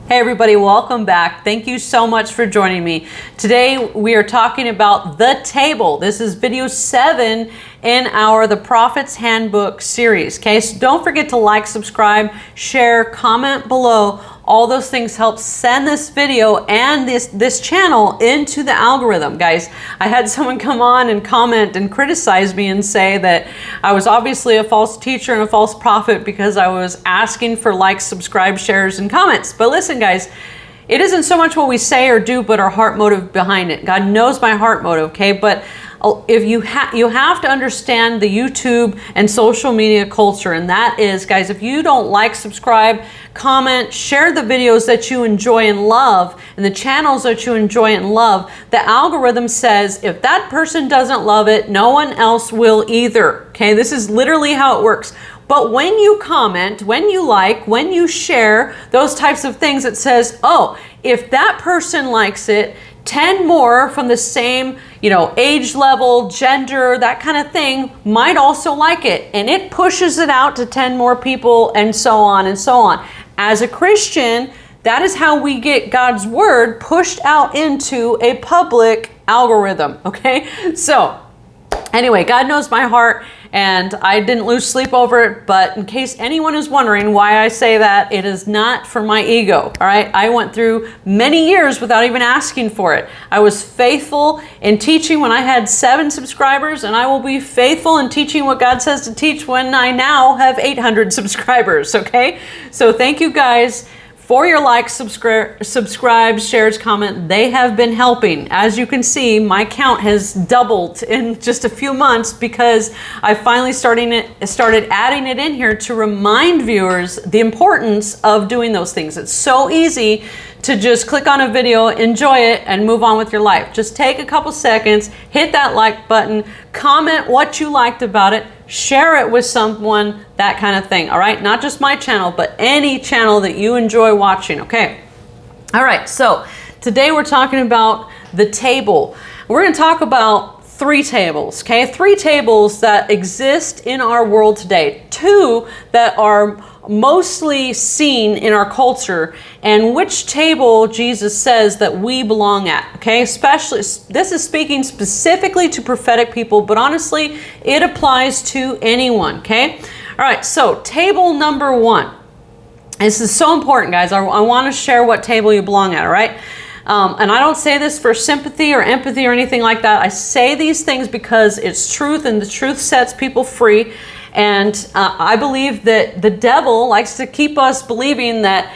Hey everybody, welcome back. Thank you so much for joining me. Today we are talking about the table. This is video 7 in our The Prophet's Handbook series. Okay, so don't forget to like, subscribe, share, comment below. All those things help send this video and this channel into the algorithm. Guys, I had someone come on and comment and criticize me and say that I was obviously a false teacher and a false prophet because I was asking for likes, subscribe, shares, and comments. But listen, guys, it isn't so much what we say or do, but our heart motive behind it. God knows my heart motive, okay? But if you have to understand the YouTube and social media culture, and that is, guys, if you don't like, subscribe, comment, share the videos that you enjoy and love and the channels that you enjoy and love, the algorithm says if that person doesn't love it, no one else will either. Okay, this is literally how it works. But when you comment, when you like, when you share those types of things, it says, oh, if that person likes it, 10 more from the same, age level, gender, that kind of thing might also like it. And it pushes it out to 10 more people and so on and so on. As a Christian, that is how we get God's word pushed out into a public algorithm, okay? So anyway, God knows my heart, and I didn't lose sleep over it, but in case anyone is wondering why I say that, it is not for my ego, all right? I went through many years without even asking for it. I was faithful in teaching when I had 7 subscribers, and I will be faithful in teaching what God says to teach when I now have 800 subscribers, okay? So thank you guys for your likes, subscribe, shares, comment. They have been helping. As you can see, my count has doubled in just a few months because I finally started adding it in here to remind viewers the importance of doing those things. It's so easy to just click on a video, enjoy it, and move on with your life. Just take a couple seconds, hit that like button, comment what you liked about it, share it with someone, that kind of thing, all right? Not just my channel, but any channel that you enjoy watching, okay? All right, so today we're talking about the table. We're gonna talk about 3 tables, okay? 3 tables that exist in our world today. 2 that are mostly seen in our culture, and which table Jesus says that we belong at, okay? Especially, this is speaking specifically to prophetic people, but honestly, it applies to anyone, okay? All right, so table number 1. This is so important, guys. I want to share what table you belong at, all right? And I don't say this for sympathy or empathy or anything like that. I say these things because it's truth, and the truth sets people free. And I believe that the devil likes to keep us believing that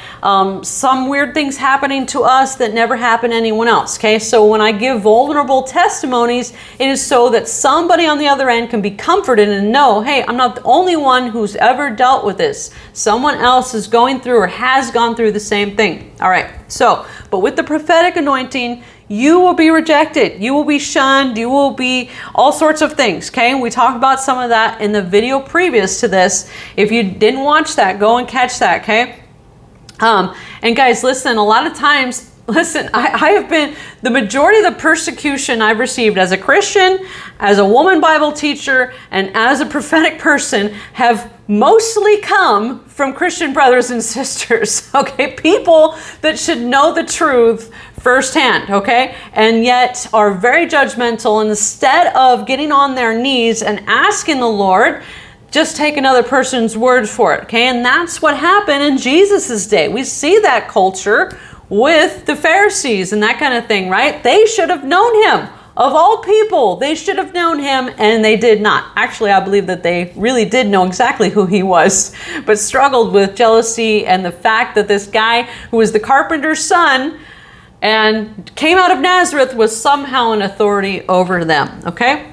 some weird things happening to us that never happen to anyone else, okay? So when I give vulnerable testimonies, it is so that somebody on the other end can be comforted and know, hey, I'm not the only one who's ever dealt with this. Someone else is going through or has gone through the same thing. All right, so, but with the prophetic anointing, you will be rejected, you will be shunned, you will be all sorts of things, okay? We talked about some of that in the video previous to this. If you didn't watch that, go and catch that, okay? And guys, listen, a lot of times, listen, I have been, the majority of the persecution I've received as a Christian, as a woman Bible teacher, and as a prophetic person have mostly come from Christian brothers and sisters, okay? People that should know the truth firsthand, okay? And yet are very judgmental, and instead of getting on their knees and asking the Lord, just take another person's word for it, okay? And that's what happened in Jesus's day. We see that culture with the Pharisees and that kind of thing, right? They should have known him. Of all people, they should have known him, and they did not. Actually, I believe that they really did know exactly who he was, but struggled with jealousy and the fact that this guy who was the carpenter's son and came out of Nazareth was somehow an authority over them, okay?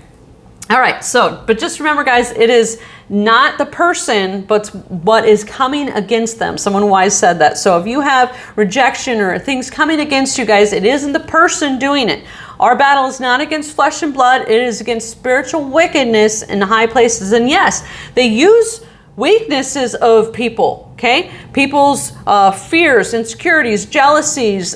All right, so, but just remember, guys, it is not the person, but what is coming against them. Someone wise said that. So if you have rejection or things coming against you, guys, it isn't the person doing it. Our battle is not against flesh and blood. It is against spiritual wickedness in high places. And yes, they use weaknesses of people, okay? People's fears, insecurities, jealousies,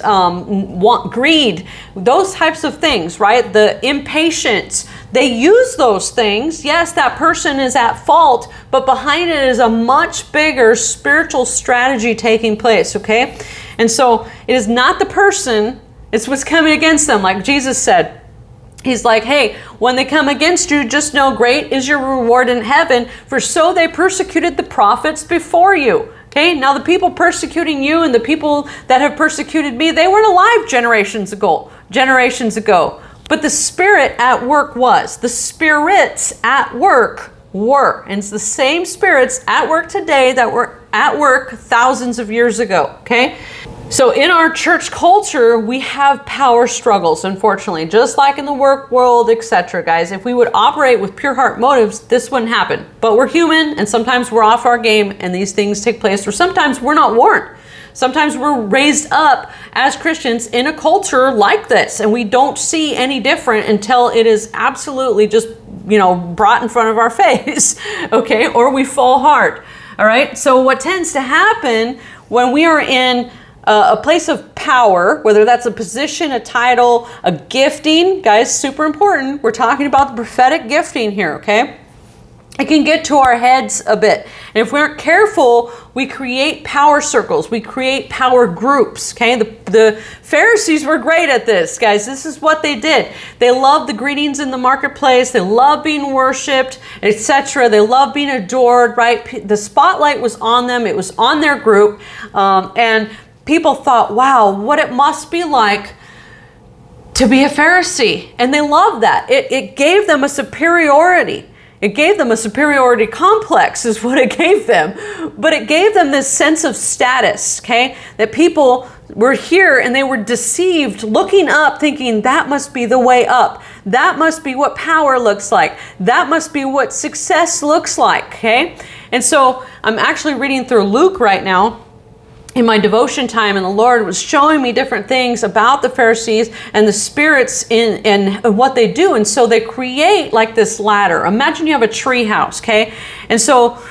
greed, those types of things, right? The impatience. They use those things. Yes, that person is at fault, but behind it is a much bigger spiritual strategy taking place, okay? And so it is not the person, it's what's coming against them, like Jesus said. He's like, hey, when they come against you, just know great is your reward in heaven, for so they persecuted the prophets before you. Okay, now the people persecuting you and the people that have persecuted me, they weren't alive generations ago. But the Spirit at work was. The spirits at work were. And it's the same spirits at work today that were at work thousands of years ago, okay? So in our church culture, we have power struggles, unfortunately, just like in the work world, etc., guys. If we would operate with pure heart motives, this wouldn't happen. But we're human, and sometimes we're off our game, and these things take place, or sometimes we're not warned. Sometimes we're raised up as Christians in a culture like this, and we don't see any different until it is absolutely just, brought in front of our face, okay? Or we fall hard, all right? So what tends to happen when we are in a place of power, whether that's a position, a title, a gifting, guys, super important. We're talking about the prophetic gifting here, okay? It can get to our heads a bit. And if we aren't careful, we create power circles. We create power groups, okay? The Pharisees were great at this, guys. This is what they did. They loved the greetings in the marketplace. They loved being worshiped, etc. They loved being adored, right? The spotlight was on them. It was on their group. And people thought, wow, what it must be like to be a Pharisee. And they loved that. It gave them a superiority. It gave them a superiority complex is what it gave them. But it gave them this sense of status, okay? That people were here and they were deceived, looking up, thinking that must be the way up. That must be what power looks like. That must be what success looks like, okay? And so I'm actually reading through Luke right now in my devotion time, and the Lord was showing me different things about the Pharisees and the spirits in what they do. And so they create like this ladder. Imagine you have a tree house, okay? And so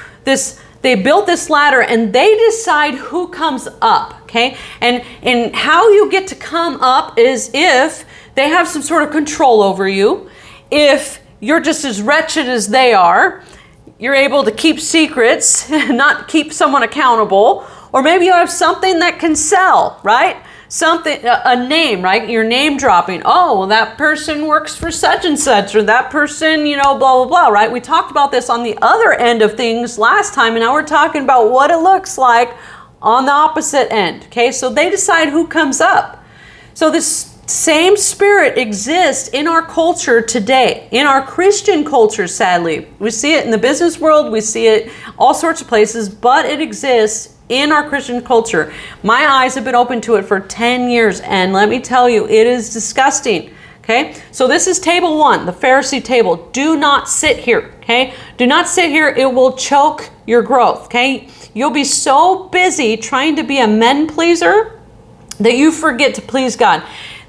they built this ladder and they decide who comes up, okay? And how you get to come up is if they have some sort of control over you, if you're just as wretched as they are, you're able to keep secrets, not keep someone accountable, or maybe you have something that can sell, right? Something, a name, right? You're name dropping. Oh, well, that person works for such and such, or that person, blah, blah, blah, right? We talked about this on the other end of things last time, and now we're talking about what it looks like on the opposite end, okay? So they decide who comes up. So this same spirit exists in our culture today, in our Christian culture, sadly. We see it in the business world, we see it all sorts of places, but it exists in our Christian culture. My eyes have been open to it for 10 years, and let me tell you, it is disgusting, okay? So this is table one, the Pharisee table. Do not sit here, okay? Do not sit here. It will choke your growth, okay? You'll be so busy trying to be a men pleaser that you forget to please God.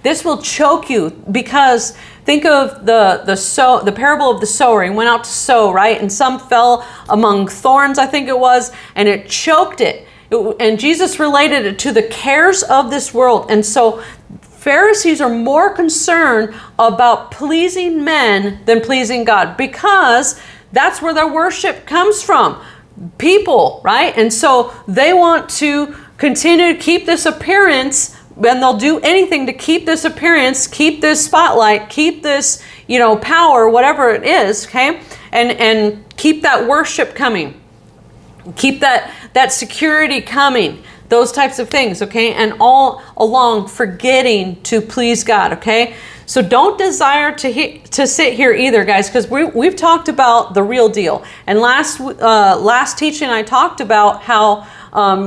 This will choke you, because think of the parable of the sower. He went out to sow, right? And some fell among thorns, I think it was, and it choked it. And Jesus related it to the cares of this world. And so Pharisees are more concerned about pleasing men than pleasing God, because that's where their worship comes from. People, right? And so they want to continue to keep this appearance, and they'll do anything to keep this appearance, keep this spotlight, keep this, power, whatever it is, okay? And keep that worship coming. Keep that security coming. Those types of things, okay? And all along forgetting to please God, okay? So don't desire to sit here either, guys, because we've talked about the real deal. And last teaching I talked about how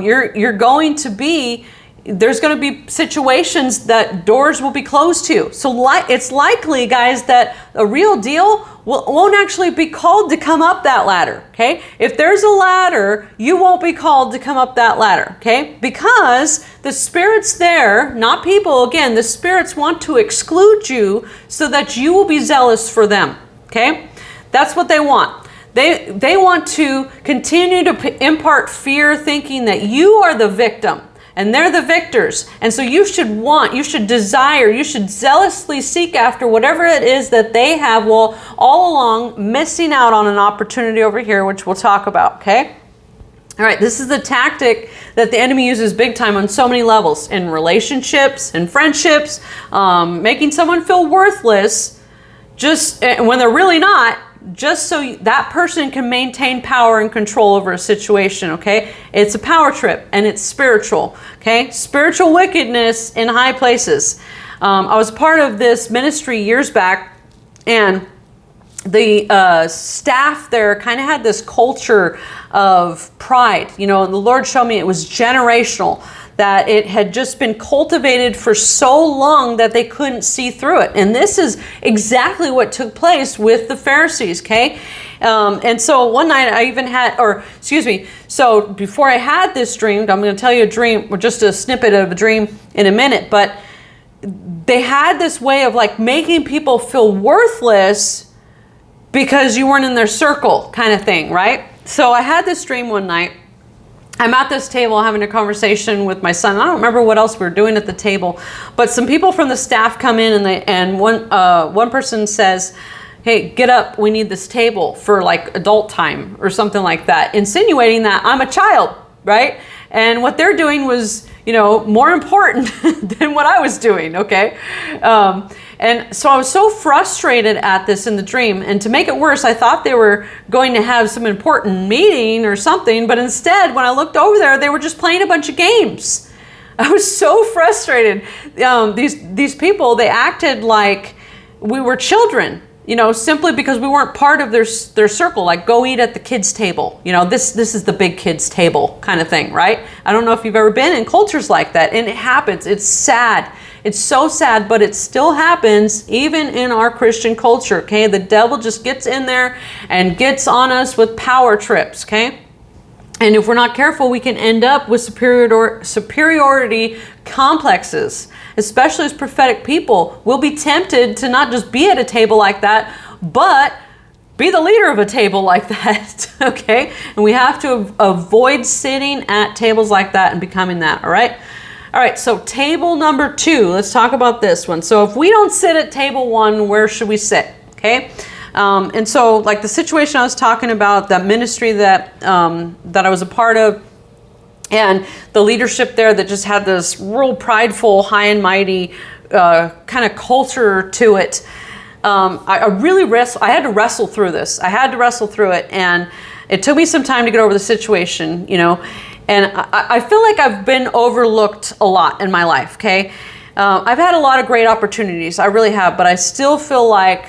you're going to be, there's going to be situations that doors will be closed to. So it's likely, guys, that a real deal won't actually be called to come up that ladder, okay? If there's a ladder, you won't be called to come up that ladder, okay? Because the spirits there, not people, again, the spirits want to exclude you so that you will be zealous for them, okay? That's what they want. They want to continue to impart fear, thinking that you are the victim and they're the victors. And so you should desire, you should zealously seek after whatever it is that they have, while all along missing out on an opportunity over here, which we'll talk about, okay? All right, this is the tactic that the enemy uses big time on so many levels, in relationships, in friendships, making someone feel worthless just when they're really not, just so that person can maintain power and control over a situation, okay? It's a power trip, and it's spiritual, okay? Spiritual wickedness in high places. I was part of this ministry years back, and the staff there kind of had this culture of pride. You know, the Lord showed me it was generational, that it had just been cultivated for so long that they couldn't see through it. And this is exactly what took place with the Pharisees, okay? And so one night I even had, so before I had this dream, I'm going to tell you a dream, or just a snippet of a dream in a minute, but they had this way of like making people feel worthless because you weren't in their circle, kind of thing, right? So I had this dream one night. I'm at this table having a conversation with my son. I don't remember what else we were doing at the table, but some people from the staff come in, and one person says, "Hey, get up, we need this table for like adult time," or something like that, insinuating that I'm a child, right? And what they're doing was, you know, more important than what I was doing, okay? And so I was so frustrated at this in the dream. And to make it worse, I thought they were going to have some important meeting or something. But instead, when I looked over there, they were just playing a bunch of games. I was so frustrated. These people, they acted like we were children, you know, simply because we weren't part of their circle. Like, go eat at the kids' table. You know, this is the big kids' table kind of thing, right? I don't know if you've ever been in cultures like that. And it happens. It's sad. It's so sad, but it still happens even in our Christian culture, okay? The devil just gets in there and gets on us with power trips, okay? And if we're not careful, we can end up with superiority complexes, especially as prophetic people. We'll be tempted to not just be at a table like that, but be the leader of a table like that, okay? And we have to avoid sitting at tables like that and becoming that, all right? All right, so table number 2, let's talk about this one. So if we don't sit at table 1, where should we sit, okay? And so like the situation I was talking about, that ministry that I was a part of, and the leadership there that just had this real prideful, high and mighty kind of culture to it. I had to wrestle through this. I had to wrestle through it, and it took me some time to get over the situation, you know. And I feel like I've been overlooked a lot in my life, okay? I've had a lot of great opportunities, I really have, but I still feel like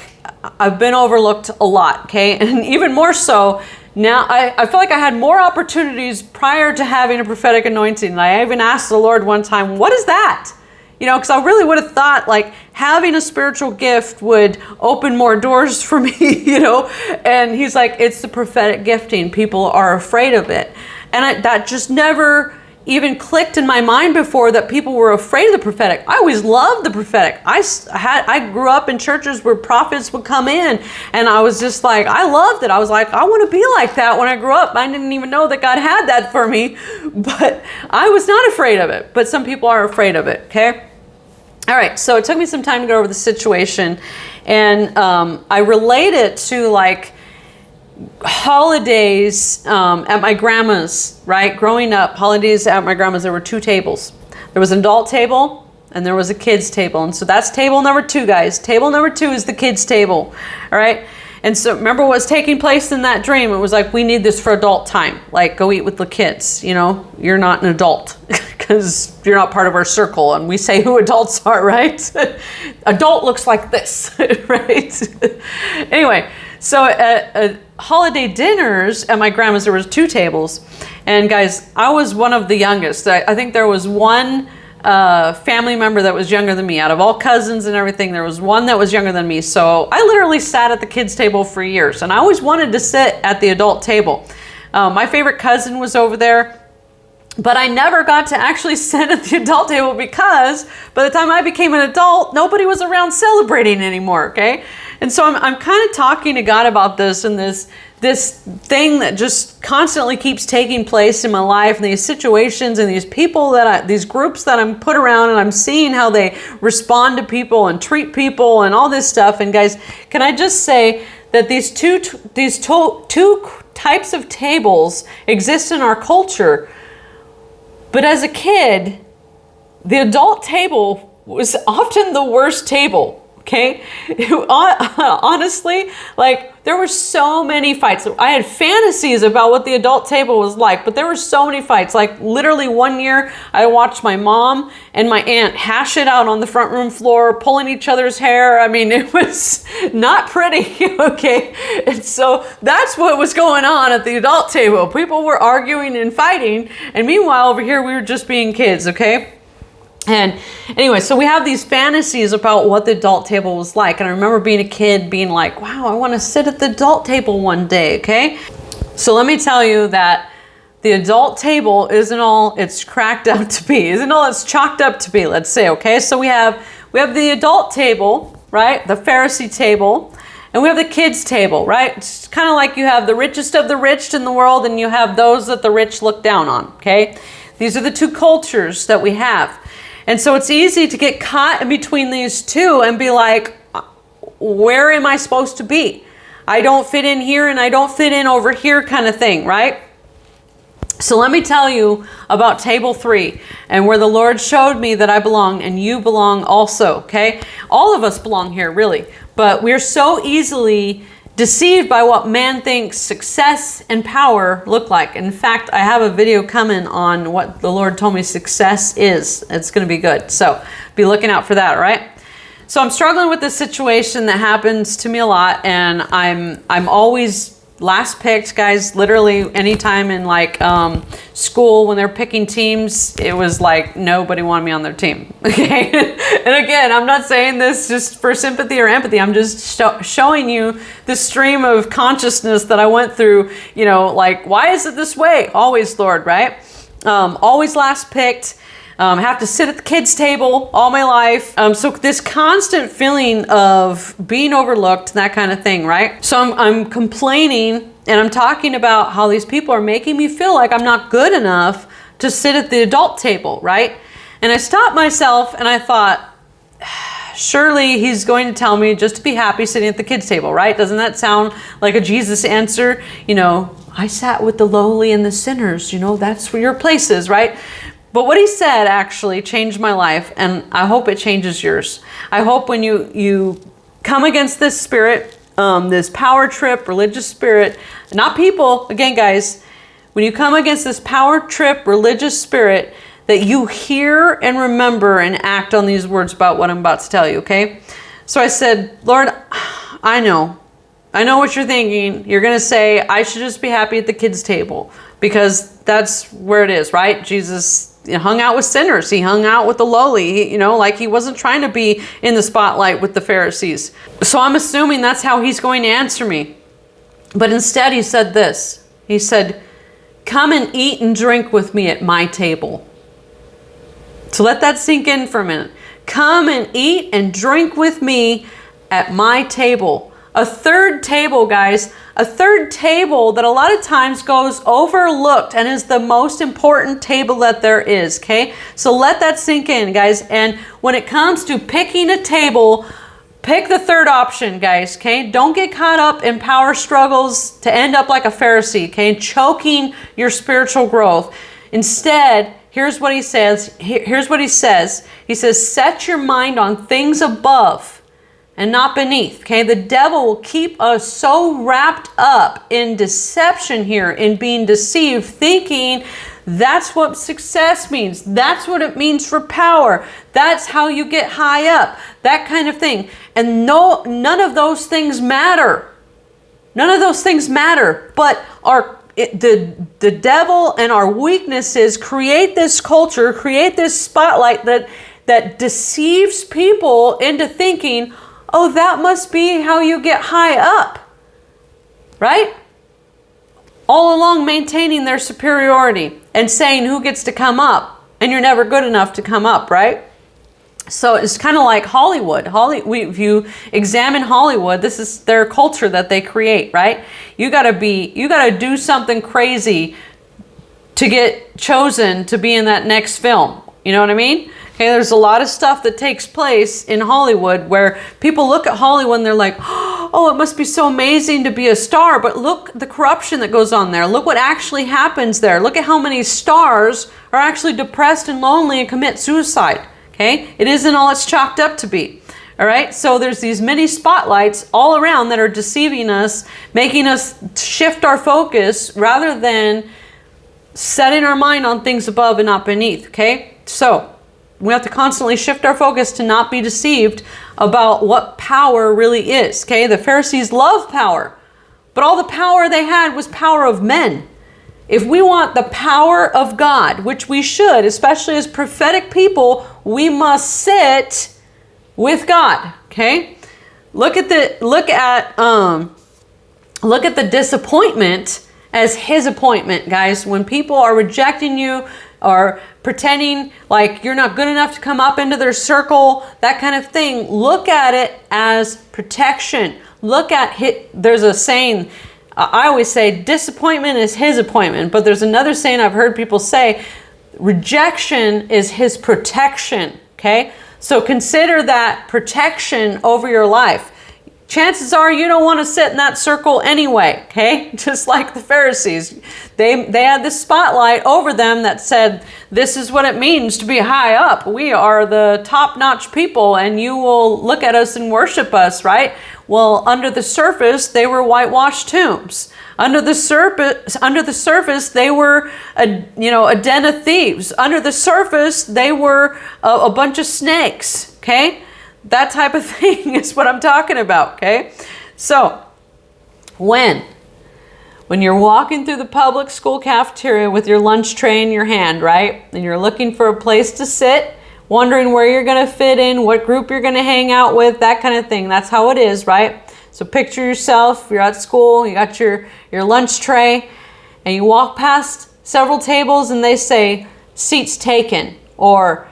I've been overlooked a lot, okay? And even more so, now I feel like I had more opportunities prior to having a prophetic anointing. And I even asked the Lord one time, what is that? You know, because I really would have thought like having a spiritual gift would open more doors for me, you know? And he's like, it's the prophetic gifting. People are afraid of it. And that just never even clicked in my mind before, that people were afraid of the prophetic. I always loved the prophetic. I grew up in churches where prophets would come in, and I was just like, I loved it. I was like, I want to be like that when I grew up. I didn't even know that God had that for me, but I was not afraid of it. But some people are afraid of it, okay? All right, so it took me some time to go over the situation, and I relate it to like holidays at my grandma's, right? Growing up, holidays at my grandma's, there were 2 tables. There was an adult table and there was a kids table. And so that's table number 2, guys. Table number 2 is the kids table, all right? And so remember what was taking place in that dream. It was like, we need this for adult time. Like, go eat with the kids, you know? You're not an adult because you're not part of our circle. And we say who adults are, right? Adult looks like this, right? Anyway, so at holiday dinners at my grandma's, there was 2 tables. And guys, I was one of the youngest. I think there was one family member that was younger than me. Out of all cousins and everything, there was one that was younger than me. So I literally sat at the kids' table for years. And I always wanted to sit at the adult table. My favorite cousin was over there. But I never got to actually sit at the adult table because by the time I became an adult, nobody was around celebrating anymore, okay? And so I'm kind of talking to God about this, and this thing that just constantly keeps taking place in my life, and these situations and these people these groups that I'm put around, and I'm seeing how they respond to people and treat people and all this stuff. And guys, can I just say that these two types of tables exist in our culture, but as a kid, the adult table was often the worst table. Okay, honestly, like there were so many fights. I had fantasies about what the adult table was like, but there were so many fights. Like literally one year I watched my mom and my aunt hash it out on the front room floor, pulling each other's hair. I mean, it was not pretty, okay? And so that's what was going on at the adult table. People were arguing and fighting, and meanwhile over here we were just being kids, okay? And anyway, so we have these fantasies about what the adult table was like. And I remember being a kid being like, wow, I want to sit at the adult table one day, okay? So let me tell you that the adult table isn't all it's cracked up to be, isn't all it's chalked up to be, let's say, okay? So we have the adult table, right? The Pharisee table. And we have the kids table, right? It's kind of like you have the richest of the rich in the world, and you have those that the rich look down on, okay? These are the two cultures that we have. And so it's easy to get caught in between these two and be like, where am I supposed to be? I don't fit in here and I don't fit in over here kind of thing, right? So let me tell you about table 3 and where the Lord showed me that I belong and you belong also, okay? All of us belong here, really. But we're so easily deceived by what man thinks success and power look like. In fact, I have a video coming on what the Lord told me success is. It's going to be good. So be looking out for that, all right? So I'm struggling with this situation that happens to me a lot, and I'm always last picked, guys. Literally anytime in like school when they're picking teams, it was like nobody wanted me on their team, okay? And again, I'm not saying this just for sympathy or empathy. I'm just showing you the stream of consciousness that I went through, you know, like, why is it this way? Always, Lord, right? Always last picked. Have to sit at the kids' table all my life. So this constant feeling of being overlooked, that kind of thing, right? So I'm complaining and I'm talking about how these people are making me feel like I'm not good enough to sit at the adult table, right? And I stopped myself and I thought, surely he's going to tell me just to be happy sitting at the kids' table, right? Doesn't that sound like a Jesus answer? You know, I sat with the lowly and the sinners, you know, that's where your place is, right? But what he said actually changed my life, and I hope it changes yours. I hope when you come against this spirit, this power trip, religious spirit, not people, again, guys, when you come against this power trip, religious spirit, that you hear and remember and act on these words about what I'm about to tell you, okay? So I said, Lord, I know what you're thinking. You're going to say, I should just be happy at the kids' table because that's where it is, right? Jesus hung out with sinners. He hung out with the lowly. You know, like he wasn't trying to be in the spotlight with the Pharisees. So I'm assuming that's how he's going to answer me. But instead he said this. He said, come and eat and drink with me at my table. So let that sink in for a minute. Come and eat and drink with me at my table. A third table, guys, a third table that a lot of times goes overlooked and is the most important table that there is, okay? So let that sink in, guys. And when it comes to picking a table, pick the third option, guys, okay? Don't get caught up in power struggles to end up like a Pharisee, okay? Choking your spiritual growth. Instead, here's what he says. Here's what he says. He says, set your mind on things above and not beneath, okay? The devil will keep us so wrapped up in deception here, in being deceived, thinking that's what success means. That's what it means for power. That's how you get high up, that kind of thing. And no, none of those things matter. None of those things matter, but the devil and our weaknesses create this culture, create this spotlight that deceives people into thinking, oh, that must be how you get high up, right? All along maintaining their superiority and saying who gets to come up, and you're never good enough to come up, right? So it's kind of like Hollywood. If you examine Hollywood, this is their culture that they create, right? You gotta do something crazy to get chosen to be in that next film. You know what I mean? Okay, there's a lot of stuff that takes place in Hollywood where people look at Hollywood and they're like, oh, it must be so amazing to be a star, but look the corruption that goes on there. Look what actually happens there. Look at how many stars are actually depressed and lonely and commit suicide. Okay, it isn't all it's chalked up to be. All right, so there's these many spotlights all around that are deceiving us, making us shift our focus rather than setting our mind on things above and not beneath. Okay, so we have to constantly shift our focus to not be deceived about what power really is. Okay, the Pharisees love power, but all the power they had was power of men. If we want the power of God, which we should, especially as prophetic people, we must sit with God. Okay? Look at the disappointment as his appointment, guys. When people are rejecting you or pretending like you're not good enough to come up into their circle, that kind of thing, look at it as protection. There's a saying, I always say disappointment is his appointment, but there's another saying I've heard people say, rejection is his protection. Okay? So consider that protection over your life. Chances are you don't want to sit in that circle anyway, okay? Just like the Pharisees. They had this spotlight over them that said, this is what it means to be high up. We are the top-notch people and you will look at us and worship us, right? Well, under the surface, they were whitewashed tombs. Under the surface, they were a den of thieves. Under the surface, they were a bunch of snakes, okay? That type of thing is what I'm talking about, okay? So, when you're walking through the public school cafeteria with your lunch tray in your hand, right? And you're looking for a place to sit, wondering where you're going to fit in, what group you're going to hang out with, that kind of thing. That's how it is, right? So picture yourself, you're at school, you got your lunch tray, and you walk past several tables and they say, seats taken, or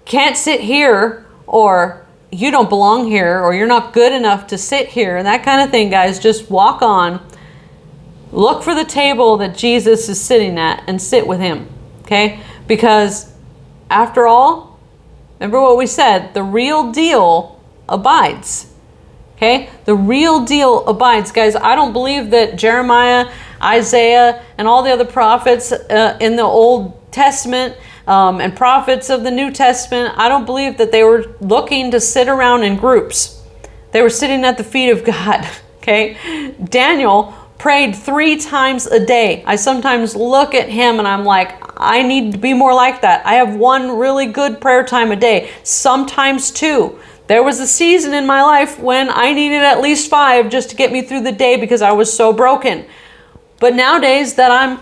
can't sit here, or you don't belong here, or you're not good enough to sit here, and that kind of thing, guys. Just walk on. Look for the table that Jesus is sitting at and sit with him, okay? Because after all, remember what we said, the real deal abides, okay? The real deal abides, guys. I don't believe that Jeremiah, Isaiah, and all the other prophets in the Old Testament and prophets of the New Testament, I don't believe that they were looking to sit around in groups. They were sitting at the feet of God, okay? Daniel prayed 3 times a day. I sometimes look at him and I'm like, I need to be more like that. I have 1 really good prayer time a day, sometimes 2. There was a season in my life when I needed at least 5 just to get me through the day because I was so broken. But nowadays that I'm,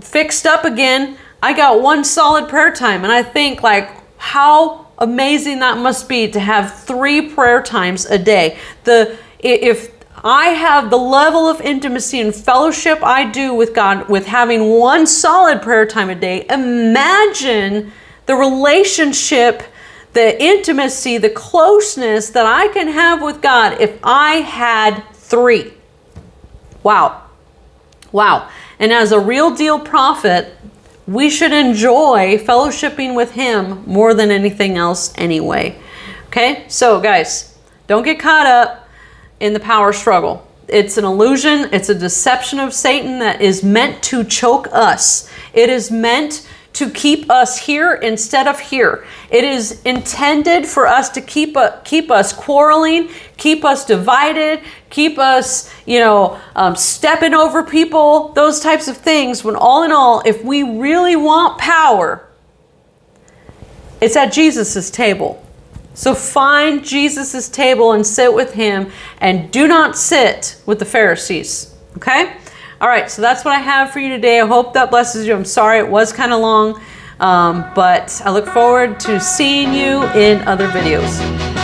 fixed up again, I got 1 solid prayer time, and I think like how amazing that must be to have 3 prayer times a day. If I have the level of intimacy and fellowship I do with God with having 1 solid prayer time a day, imagine the relationship, the intimacy, the closeness that I can have with God if I had 3. Wow. Wow. And as a real deal prophet, we should enjoy fellowshipping with him more than anything else anyway. Okay? So guys, don't get caught up in the power struggle. It's an illusion. It's a deception of Satan that is meant to choke us. It is meant to keep us here instead of here. It is intended for us to keep us quarreling, keep us divided, keep us, stepping over people, those types of things. When all in all, if we really want power, it's at Jesus's table. So find Jesus's table and sit with him, and do not sit with the Pharisees. Okay? All right, so that's what I have for you today. I hope that blesses you. I'm sorry it was kind of long, but I look forward to seeing you in other videos.